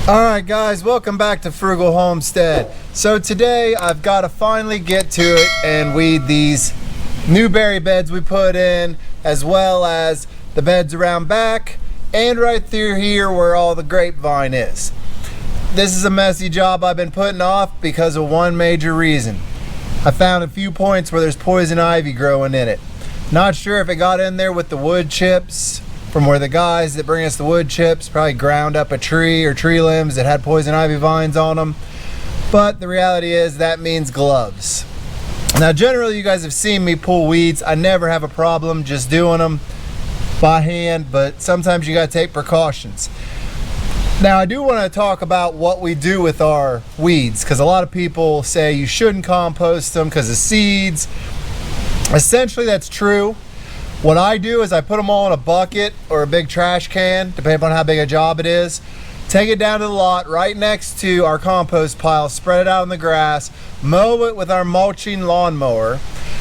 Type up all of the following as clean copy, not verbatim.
Alright guys, welcome back to Frugal Homestead. So today I've got to finally get to it and weed these new berry beds we put in, as well as the beds around back and right through here where all the grapevine is. This is a messy job I've been putting off because of one major reason. I found a few points where there's poison ivy growing in it. Not sure if it got in there with the wood chips from where the guys that bring us the wood chips probably ground up a tree or tree limbs that had poison ivy vines on them. But the reality is that means gloves. Now generally you guys have seen me pull weeds. I never have a problem just doing them by hand, but sometimes you gotta take precautions. Now I do want to talk about what we do with our weeds, because a lot of people say you shouldn't compost them because of seeds. Essentially that's true. What I do is I put them all in a bucket or a big trash can, depending on how big a job it is. Take it down to the lot right next to our compost pile, spread it out in the grass, mow it with our mulching lawnmower,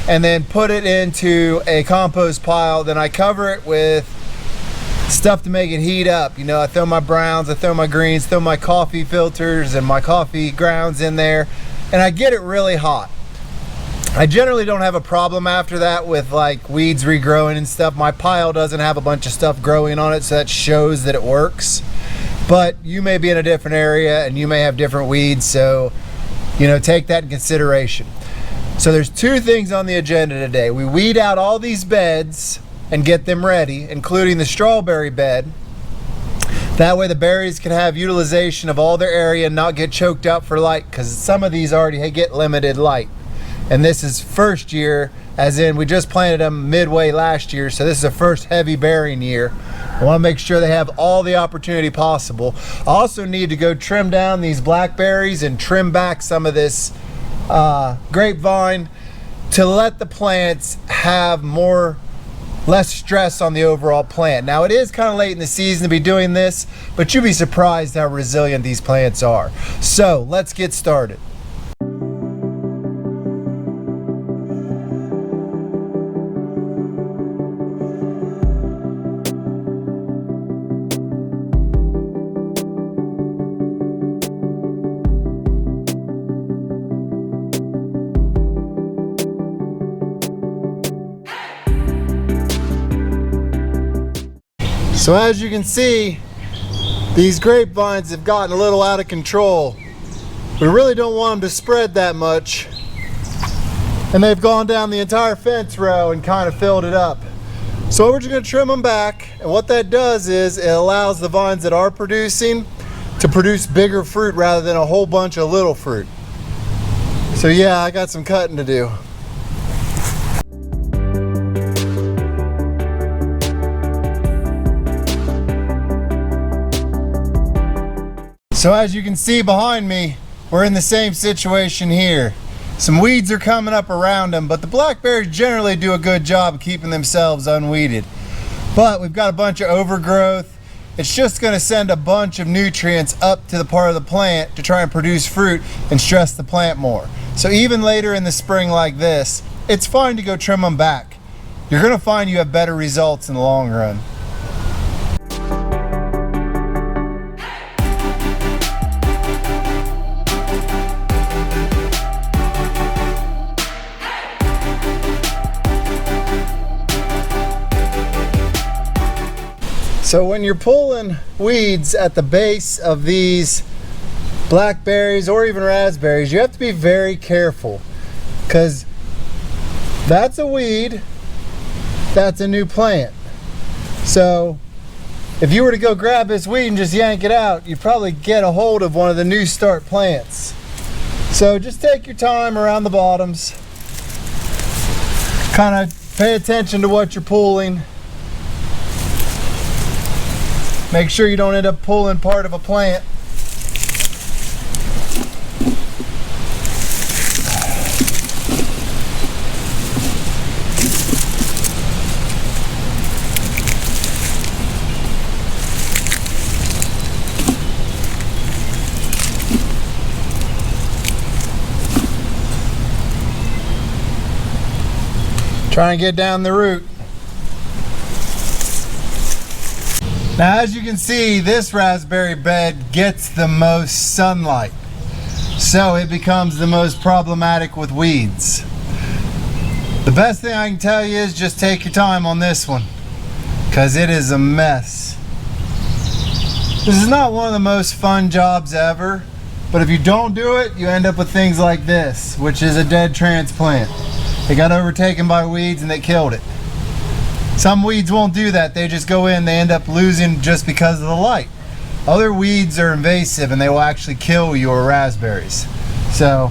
and then put it into a compost pile. Then I cover it with stuff to make it heat up. You know, I throw my browns, I throw my greens, throw my coffee filters and my coffee grounds in there, and I get it really hot. I generally don't have a problem after that with like weeds regrowing and stuff. My pile doesn't have a bunch of stuff growing on it, so that shows that it works. But you may be in a different area and you may have different weeds, so you know, take that in consideration. So there's two things on the agenda today. We weed out all these beds and get them ready, including the strawberry bed. That way the berries can have utilization of all their area and not get choked out for light, because some of these already get limited light. And this is first year, as in we just planted them midway last year, so this is the first heavy bearing year. I want to make sure they have all the opportunity possible. I also need to go trim down these blackberries and trim back some of this grapevine to let the plants have less stress on the overall plant. Now it is kind of late in the season to be doing this, but you'll be surprised how resilient these plants are. So let's get started. So as you can see, these grapevines have gotten a little out of control. We really don't want them to spread that much, and they've gone down the entire fence row and kind of filled it up. So we're just going to trim them back, and what that does is it allows the vines that are producing to produce bigger fruit rather than a whole bunch of little fruit. So yeah, I got some cutting to do. So as you can see behind me, we're in the same situation here. Some weeds are coming up around them, but the blackberries generally do a good job of keeping themselves unweeded. But we've got a bunch of overgrowth. It's just going to send a bunch of nutrients up to the part of the plant to try and produce fruit and stress the plant more. So even later in the spring like this, it's fine to go trim them back. You're going to find you have better results in the long run. So when you're pulling weeds at the base of these blackberries or even raspberries, you have to be very careful, because that's a weed, that's a new plant. So if you were to go grab this weed and just yank it out, you'd probably get a hold of one of the new start plants. So just take your time around the bottoms, kind of pay attention to what you're pulling. Make sure you don't end up pulling part of a plant. Try and get down the root. Now, as you can see, this raspberry bed gets the most sunlight, so it becomes the most problematic with weeds. The best thing I can tell you is just take your time on this one, because it is a mess. This is not one of the most fun jobs ever, but if you don't do it, you end up with things like this, which is a dead transplant. It got overtaken by weeds and they killed it. Some weeds won't do that. They just go in, they end up losing just because of the light. Other weeds are invasive and they will actually kill your raspberries. So,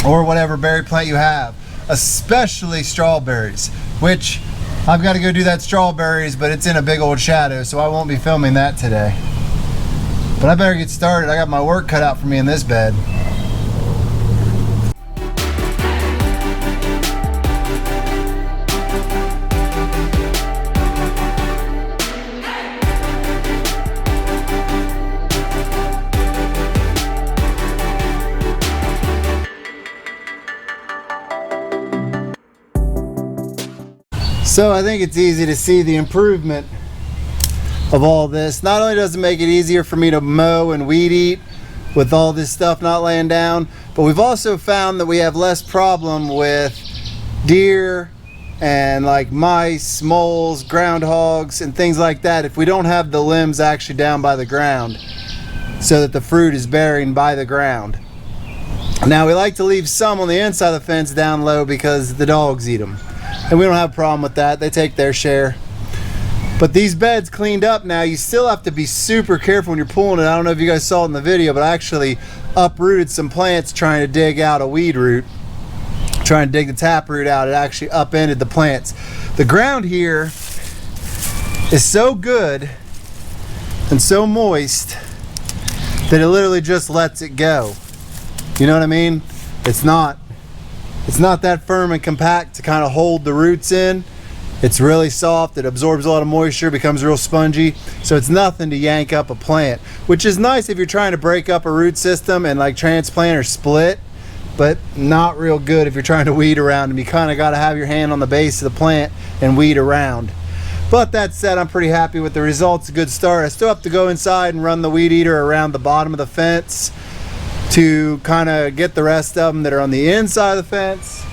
or whatever berry plant you have, especially strawberries, which I've got to go do that strawberries, but it's in a big old shadow, so I won't be filming that today. But I better get started. I got my work cut out for me in this bed. So I think it's easy to see the improvement of all this. Not only does it make it easier for me to mow and weed eat with all this stuff not laying down, but we've also found that we have less problem with deer and like mice, moles, groundhogs, and things like that if we don't have the limbs actually down by the ground so that the fruit is bearing by the ground. Now we like to leave some on the inside of the fence down low because the dogs eat them. And we don't have a problem with that. They take their share. But these beds cleaned up now, you still have to be super careful when you're pulling it. I don't know if you guys saw it in the video, but I actually uprooted some plants trying to dig out a weed root. Trying to dig the taproot out. It actually upended the plants. The ground here is so good and so moist that it literally just lets it go. You know what I mean? It's not that firm and compact to kind of hold the roots in. It's really soft, it absorbs a lot of moisture, becomes real spongy, so it's nothing to yank up a plant, which is nice if you're trying to break up a root system and like transplant or split, but not real good if you're trying to weed around them. You kind of got to have your hand on the base of the plant and weed around. But that said, I'm pretty happy with the results. A good start. I still have to go inside and run the weed eater around the bottom of the fence to kind of get the rest of them that are on the inside of the fence.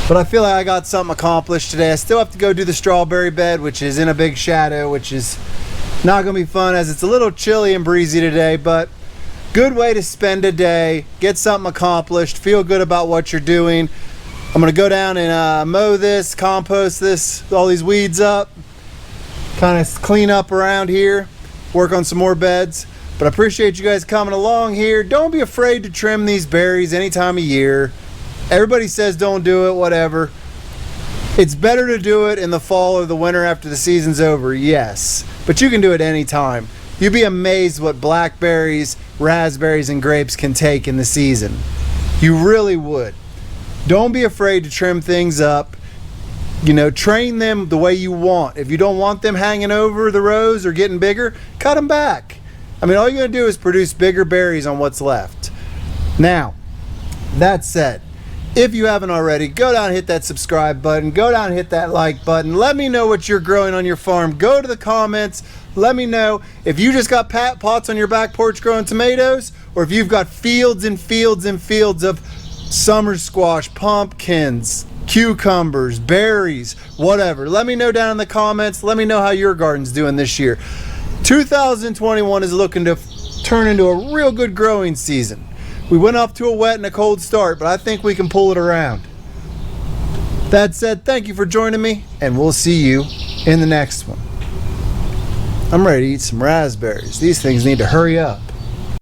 But I feel like I got something accomplished today. I still have to go do the strawberry bed, which is in a big shadow, which is not going to be fun as it's a little chilly and breezy today, but good way to spend a day, get something accomplished, feel good about what you're doing. I'm going to go down and mow this, compost this, all these weeds up, kind of clean up around here, work on some more beds. But I appreciate you guys coming along here. Don't be afraid to trim these berries any time of year. Everybody says don't do it, whatever. It's better to do it in the fall or the winter after the season's over, yes. But you can do it any time. You'd be amazed what blackberries, raspberries, and grapes can take in the season. You really would. Don't be afraid to trim things up. You know, train them the way you want. If you don't want them hanging over the rows or getting bigger, cut them back. I mean, all you're going to do is produce bigger berries on what's left. Now, that said, if you haven't already, go down and hit that subscribe button. Go down and hit that like button. Let me know what you're growing on your farm. Go to the comments. Let me know if you just got pots on your back porch growing tomatoes, or if you've got fields and fields and fields of summer squash, pumpkins, cucumbers, berries, whatever. Let me know down in the comments. Let me know how your garden's doing this year. 2021 is looking to turn into a real good growing season. We went off to a wet and a cold start, but I think we can pull it around. That said, thank you for joining me, and we'll see you in the next one. I'm ready to eat some raspberries. These things need to hurry up.